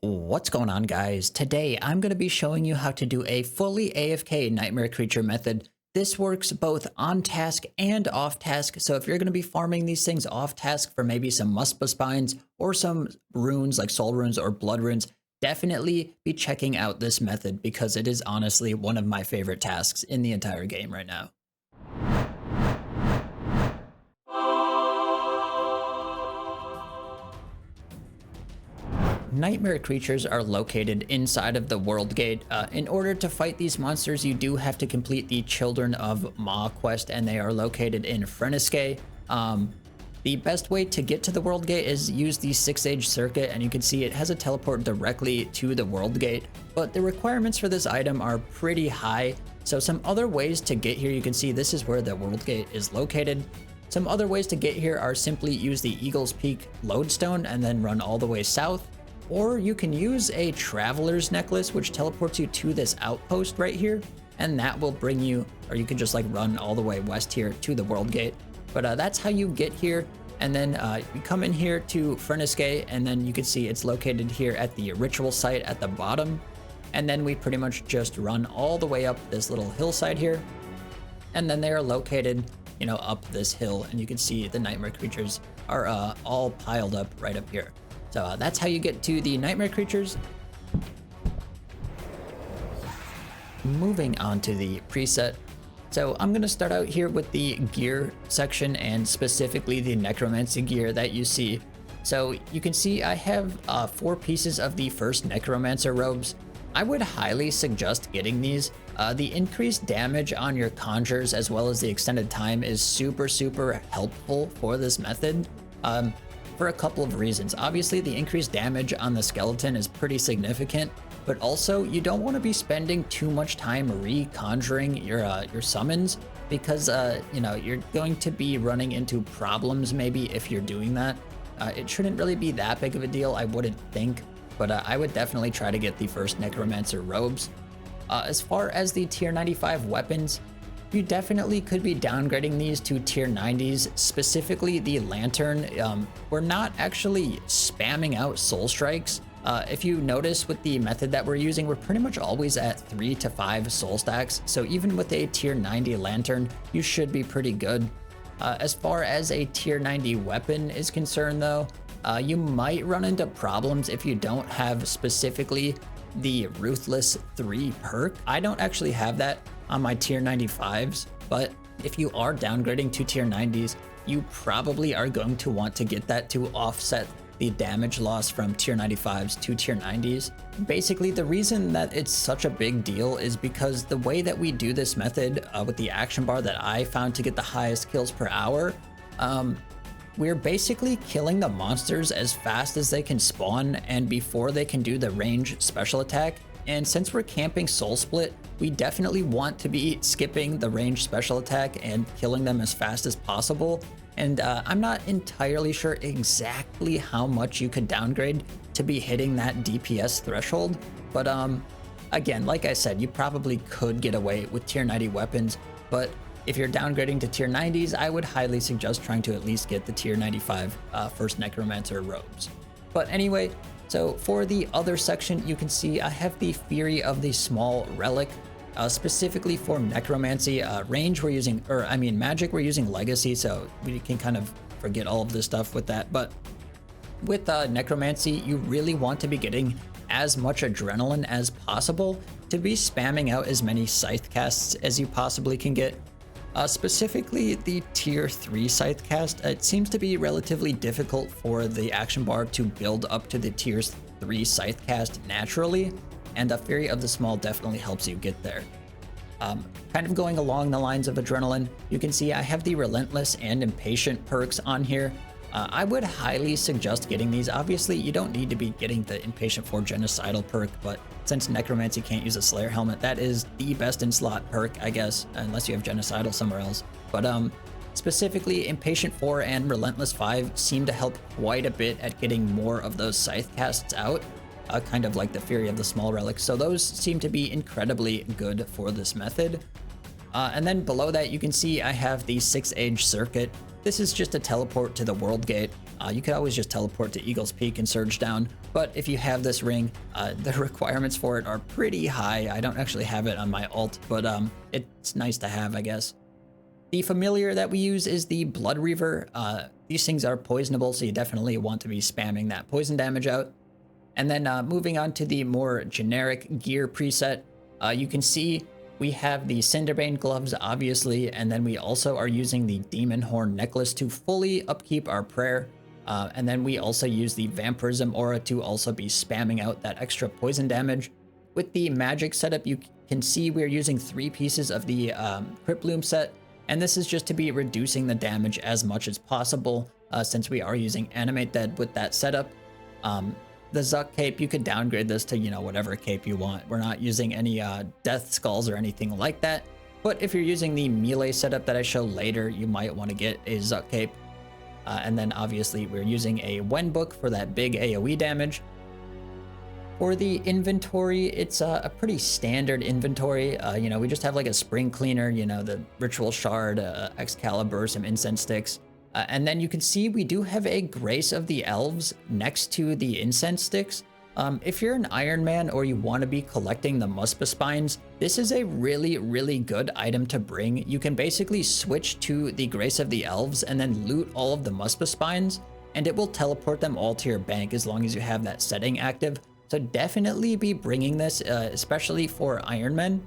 What's going on, guys? Today I'm going to be showing you how to do a fully AFK nightmare creature method. This works both on task and off task, so if you're going to be farming these things off task for maybe some Muspah spines or some runes like soul runes or blood runes, definitely be checking out this method because it is honestly one of my favorite tasks in the entire game right now. Nightmare creatures are located inside of the world gate. In order to fight these monsters, you do have to complete the Children of Ma quest, and they are located in Runescape. The best way to get to the world gate is use the 6-age circuit, and you can see it has a teleport directly to the world gate, but the requirements for this item are pretty high. So some other ways to get here, you can see this is where the world gate is located. Some other ways to get here are simply use the Eagle's Peak lodestone and then run all the way south. Or you can use a traveler's necklace, which teleports you to this outpost right here, and that will bring you, or you can just like run all the way west here to the world gate. But that's how you get here. And then you come in here to Runescape, and then you can see it's located here at the ritual site at the bottom. And then we pretty much just run all the way up this little hillside here. And then they are located, you know, up this hill, and you can see the nightmare creatures are all piled up right up here. So that's how you get to the nightmare creatures. Moving on to the preset. So I'm going to start out here with the gear section and specifically the necromancy gear that you see. So you can see I have 4 pieces of the first necromancer robes. I would highly suggest getting these. The increased damage on your conjures as well as the extended time is super helpful for this method. For a couple of reasons. Obviously, the increased damage on the skeleton is pretty significant, but also you don't want to be spending too much time re-conjuring your summons because you know, you're going to be running into problems maybe if you're doing that. It shouldn't really be that big of a deal, I wouldn't think, but I would definitely try to get the first necromancer robes. As far as the tier 95 weapons, you definitely could be downgrading these to tier 90s, specifically the lantern. We're not actually spamming out soul strikes. If you notice with the method that we're using, we're pretty much always at 3 to 5 soul stacks. So even with a tier 90 lantern, you should be pretty good. As far as a tier 90 weapon is concerned though, you might run into problems if you don't have specifically the Ruthless 3 perk. I don't actually have that on my tier 95s, but if you are downgrading to tier 90s, you probably are going to want to get that to offset the damage loss from tier 95s to tier 90s. Basically, the reason that it's such a big deal is because the way that we do this method with the action bar that I found to get the highest kills per hour, we're basically killing the monsters as fast as they can spawn and before they can do the range special attack. And since we're camping Soul Split, we definitely want to be skipping the range special attack and killing them as fast as possible. And I'm not entirely sure exactly how much you could downgrade to be hitting that DPS threshold. But again, like I said, you probably could get away with tier 90 weapons. But if you're downgrading to tier 90s, I would highly suggest trying to at least get the tier 95 first necromancer robes. But anyway, so for the other section, you can see I have the Fury of the Small Relic, specifically for necromancy. Range we're using, or I mean magic we're using legacy, so we can kind of forget all of this stuff with that. But with necromancy, you really want to be getting as much adrenaline as possible to be spamming out as many scythe casts as you possibly can get. Specifically the tier 3 scythe cast, it seems to be relatively difficult for the action bar to build up to the tier 3 scythe cast naturally, and a Fury of the Small definitely helps you get there. Kind of going along the lines of adrenaline, you can see I have the Relentless and Impatient perks on here. I would highly suggest getting these. Obviously, you don't need to be getting the Impatient for Genocidal perk, but since Necromancy can't use a Slayer helmet, that is the best in slot perk, I guess, unless you have Genocidal somewhere else. But specifically, Impatient 4 and Relentless 5 seem to help quite a bit at getting more of those scythe casts out, kind of like the Fury of the Small Relic. So those seem to be incredibly good for this method. And then below that, you can see I have the 6-age circuit. This is just a teleport to the world gate. You could always just teleport to Eagle's Peak and surge down, but if you have this ring, the requirements for it are pretty high. I don't actually have it on my alt, but it's nice to have, I guess. The familiar that we use is the Blood Reaver. These things are poisonable, so you definitely want to be spamming that poison damage out. And then moving on to the more generic gear preset, you can see we have the Cinderbane gloves, obviously, and then we also are using the Demon Horn necklace to fully upkeep our prayer. And then we also use the Vampirism aura to also be spamming out that extra poison damage. With the magic setup, you can see we're using 3 pieces of the Crypt Bloom set, and this is just to be reducing the damage as much as possible, since we are using Animate Dead with that setup. The Zuck cape, you could downgrade this to, whatever cape you want. We're not using any death skulls or anything like that. But if you're using the melee setup that I show later, you might want to get a Zuck cape. And then obviously we're using a Wen book for that big AoE damage. For the inventory, it's a pretty standard inventory. We just have like a spring cleaner, the ritual shard, Excalibur, some incense sticks. And then you can see we do have a Grace of the Elves next to the incense sticks. If you're an Iron Man or you want to be collecting the Muspa spines, this is a really, really good item to bring. You can basically switch to the Grace of the Elves and then loot all of the Muspa spines, and it will teleport them all to your bank as long as you have that setting active. So definitely be bringing this, especially for Iron Men.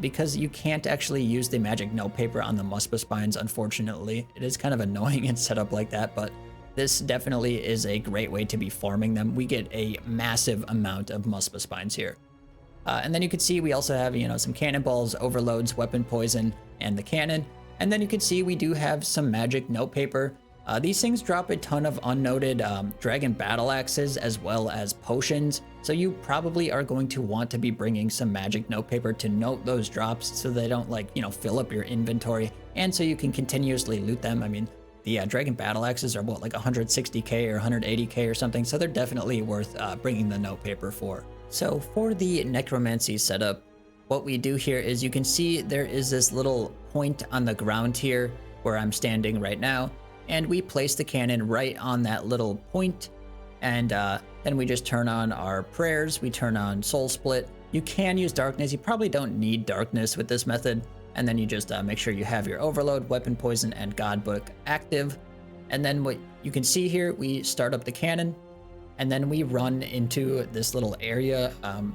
Because you can't actually use the magic note paper on the Muspa spines, unfortunately. It is kind of annoying and set up like that, but this definitely is a great way to be farming them. We get a massive amount of Muspa spines here. And then you can see we also have, some cannonballs, overloads, weapon poison, and the cannon. And then you can see we do have some magic note paper. These things drop a ton of unnoted dragon battle axes as well as potions, so you probably are going to want to be bringing some magic note paper to note those drops so they don't fill up your inventory, and so you can continuously loot them. I mean, the dragon battle axes are what, like 160k or 180k or something, so they're definitely worth bringing the note paper for. So for the necromancy setup, what we do here is you can see there is this little point on the ground here where I'm standing right now. And we place the cannon right on that little point, and then we just turn on our prayers, we turn on Soul Split. You can use darkness, you probably don't need darkness with this method, and then you just make sure you have your overload, weapon poison, and God book active. And then what you can see here, we start up the cannon, and then we run into this little area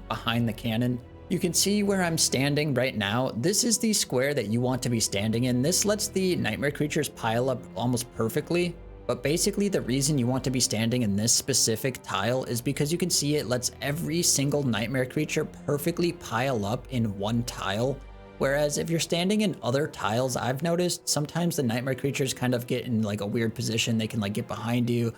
behind the cannon. You can see where I'm standing right now. This is the square that you want to be standing in. This lets the nightmare creatures pile up almost perfectly. But basically the reason you want to be standing in this specific tile is because you can see it lets every single nightmare creature perfectly pile up in one tile. Whereas if you're standing in other tiles, I've noticed sometimes the nightmare creatures kind of get in like a weird position. They can like get behind you.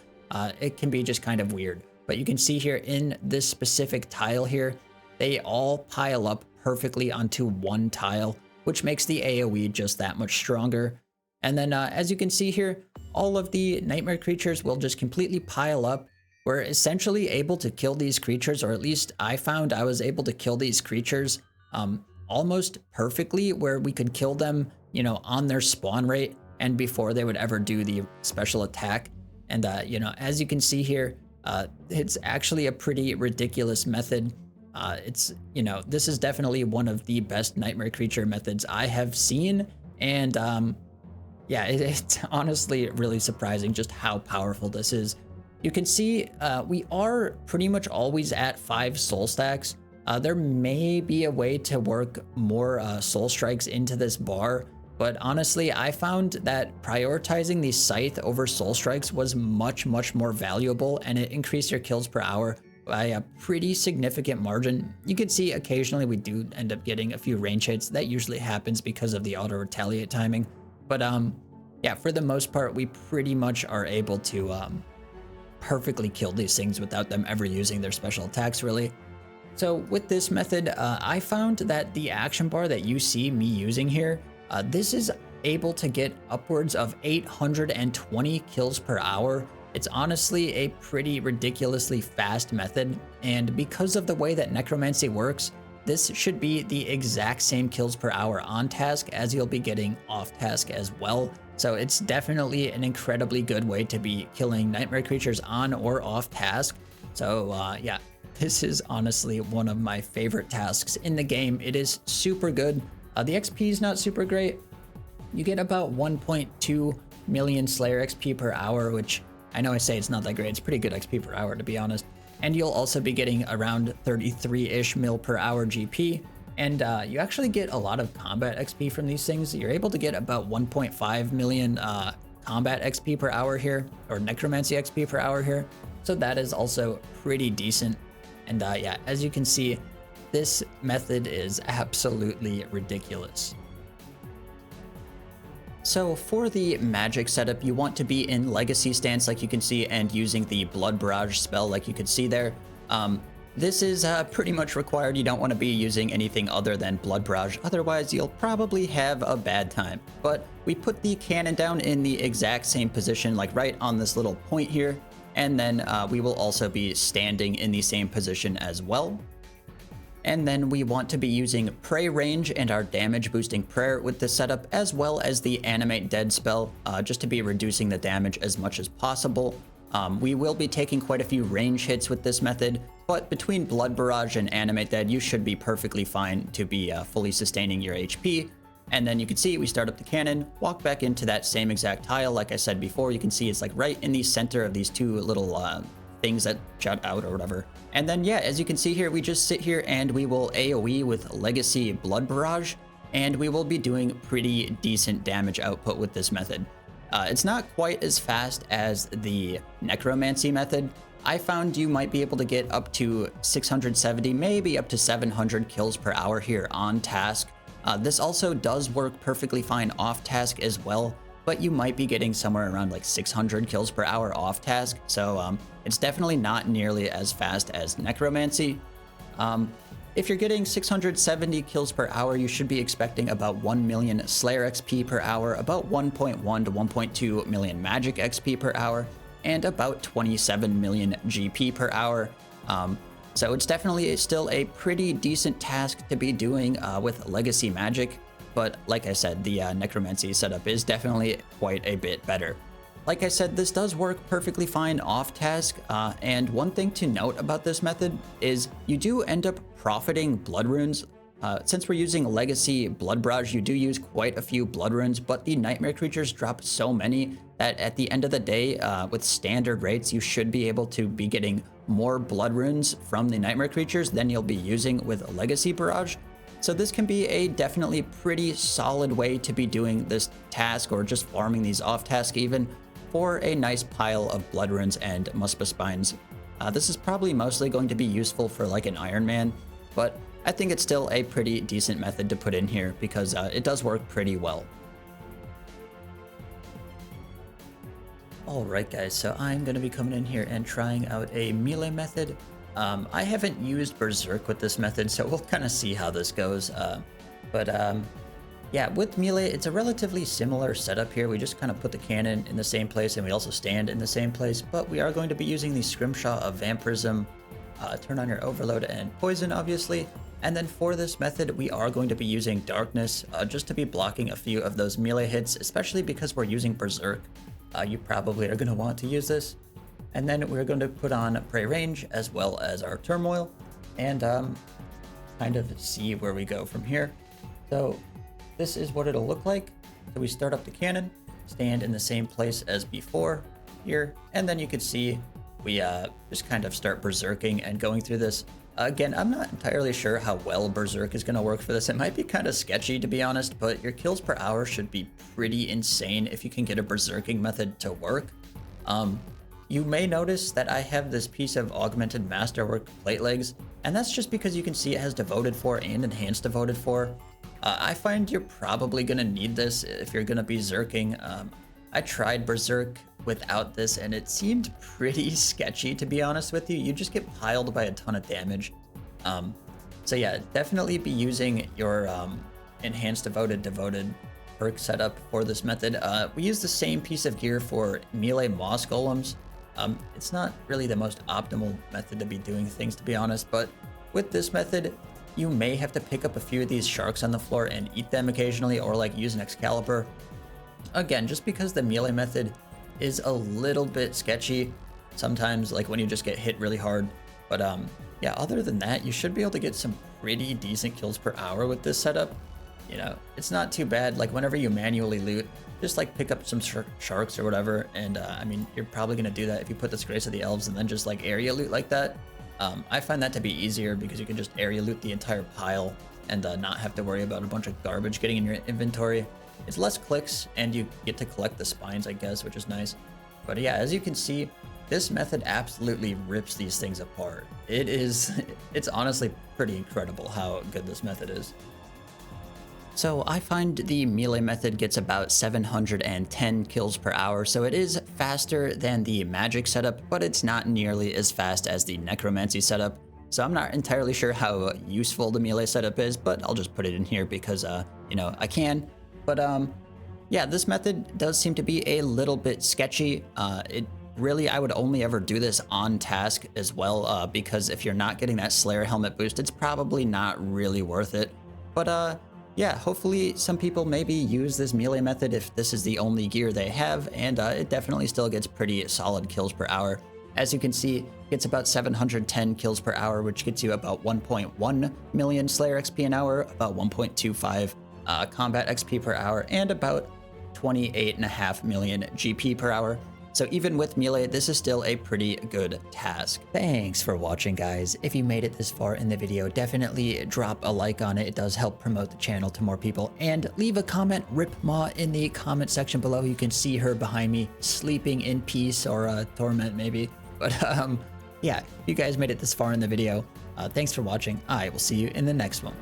It can be just kind of weird. But you can see here in this specific tile here, they all pile up perfectly onto one tile, which makes the AoE just that much stronger. And then as you can see here, all of the nightmare creatures will just completely pile up. We're essentially able to kill these creatures, or at least I found I was able to kill these creatures almost perfectly, where we could kill them, on their spawn rate and before they would ever do the special attack. And as you can see here, it's actually a pretty ridiculous method. This is definitely one of the best nightmare creature methods I have seen, and it's honestly really surprising just how powerful this is. You can see we are pretty much always at 5 soul stacks. There may be a way to work more soul strikes into this bar, but honestly I found that prioritizing the scythe over soul strikes was much more valuable, and it increased your kills per hour by a pretty significant margin. You can see occasionally we do end up getting a few range hits. That usually happens because of the auto retaliate timing. But for the most part, we pretty much are able to perfectly kill these things without them ever using their special attacks, really. So with this method, I found that the action bar that you see me using here, this is able to get upwards of 820 kills per hour. It's honestly a pretty ridiculously fast method, and because of the way that necromancy works, this should be the exact same kills per hour on task as you'll be getting off task as well. So it's definitely an incredibly good way to be killing nightmare creatures on or off task. So yeah, this is honestly one of my favorite tasks in the game. It is super good. The XP is not super great. You get about 1.2 million Slayer XP per hour, which I know I say it's not that great. It's pretty good XP per hour, to be honest. And you'll also be getting around 33-ish mil per hour GP. And you actually get a lot of combat XP from these things. You're able to get about 1.5 million combat XP per hour here, or necromancy XP per hour here. So that is also pretty decent. And yeah, as you can see, this method is absolutely ridiculous. So for the magic setup, you want to be in legacy stance like you can see, and using the blood barrage spell like you can see there. This is pretty much required. You don't want to be using anything other than blood barrage, otherwise you'll probably have a bad time. But we put the cannon down in the exact same position, like right on this little point here, and then we will also be standing in the same position as well. And then we want to be using Pray Range and our damage boosting prayer with this setup, as well as the Animate Dead spell, just to be reducing the damage as much as possible. We will be taking quite a few range hits with this method, but between Blood Barrage and Animate Dead, you should be perfectly fine to be fully sustaining your HP. And then you can see we start up the cannon, walk back into that same exact tile. Like I said before, you can see it's like right in the center of these two little things that jut out or whatever. And then yeah, as you can see here, we just sit here and we will AoE with Legacy Blood Barrage, and we will be doing pretty decent damage output with this method. It's not quite as fast as the Necromancy method. I found you might be able to get up to 670, maybe up to 700 kills per hour here on task. This also does work perfectly fine off task as well, but you might be getting somewhere around like 600 kills per hour off task. So it's definitely not nearly as fast as Necromancy. If you're getting 670 kills per hour, you should be expecting about 1 million Slayer XP per hour, about 1.1 to 1.2 million Magic XP per hour, and about 27 million GP per hour. So it's definitely still a pretty decent task to be doing with Legacy Magic. But like I said, the Necromancy setup is definitely quite a bit better. Like I said, this does work perfectly fine off task, and one thing to note about this method is you do end up profiting blood runes. Since we're using Legacy Blood Barrage, you do use quite a few blood runes, but the nightmare creatures drop so many that at the end of the day, with standard rates, you should be able to be getting more blood runes from the nightmare creatures than you'll be using with Legacy Barrage. So this can be a definitely pretty solid way to be doing this task, or just farming these off task even, for a nice pile of blood runes and Muspa Spines. This is probably mostly going to be useful for like an Iron Man, but I think it's still a pretty decent method to put in here because it does work pretty well. Alright guys, so I'm going to be coming in here and trying out a melee method. I haven't used Berserk with this method, so we'll kind of see how this goes. Yeah, with melee, it's a relatively similar setup here. We just kind of put the cannon in the same place, and we also stand in the same place, but we are going to be using the Scrimshaw of Vampirism, turn on your Overload and Poison, obviously. And then for this method, we are going to be using Darkness, just to be blocking a few of those melee hits, especially because we're using Berserk. You probably are going to want to use this. And then we're going to put on Prey Range as well as our Turmoil, and kind of see where we go from here. So this is what it'll look like. So we start up the cannon, stand in the same place as before here, and then you can see we just kind of start berserking and going through this. Again, I'm not entirely sure how well Berserk is going to work for this. It might be kind of sketchy, to be honest, but your kills per hour should be pretty insane if you can get a berserking method to work. You may notice that I have this piece of Augmented Masterwork plate legs, and that's just because you can see it has Devoted For and Enhanced Devoted For. I find you're probably going to need this if you're going to be zerking. I tried Berserk without this, and it seemed pretty sketchy, to be honest with you. You just get piled by a ton of damage. So yeah, definitely be using your Enhanced Devoted perk setup for this method. We use the same piece of gear for melee Moss Golems. It's not really the most optimal method to be doing things, to be honest, but with this method, you may have to pick up a few of these sharks on the floor and eat them occasionally, or like use an Excalibur. Again, just because the melee method is a little bit sketchy sometimes, like when you just get hit really hard. But yeah, other than that, you should be able to get some pretty decent kills per hour with this setup. You know, it's not too bad. Like whenever you manually loot, just like pick up some sharks or whatever. And I mean, you're probably gonna do that if you put this Grace of the Elves and then just like area loot like that. I find that to be easier because you can just area loot the entire pile and not have to worry about a bunch of garbage getting in your inventory. It's less clicks and you get to collect the spines, I guess, which is nice. But yeah, as you can see, this method absolutely rips these things apart. It's honestly pretty incredible how good this method is. So I find the melee method gets about 710 kills per hour, so it is faster than the magic setup, but it's not nearly as fast as the necromancy setup. So I'm not entirely sure how useful the melee setup is, but I'll just put it in here because, you know, I can. But yeah, this method does seem to be a little bit sketchy. I would only ever do this on task as well, because if you're not getting that Slayer helmet boost, it's probably not really worth it. But yeah, hopefully some people maybe use this melee method if this is the only gear they have, and it definitely still gets pretty solid kills per hour. As you can see, it gets about 710 kills per hour, which gets you about 1.1 million Slayer XP an hour, about 1.25 combat XP per hour, and about 28.5 million GP per hour. So even with melee, this is still a pretty good task. Thanks for watching, guys. If you made it this far in the video, definitely drop a like on it. It does help promote the channel to more people. And leave a comment, Rip Ma, in the comment section below. You can see her behind me, sleeping in peace or torment maybe. But yeah, if you guys made it this far in the video, thanks for watching. I will see you in the next one.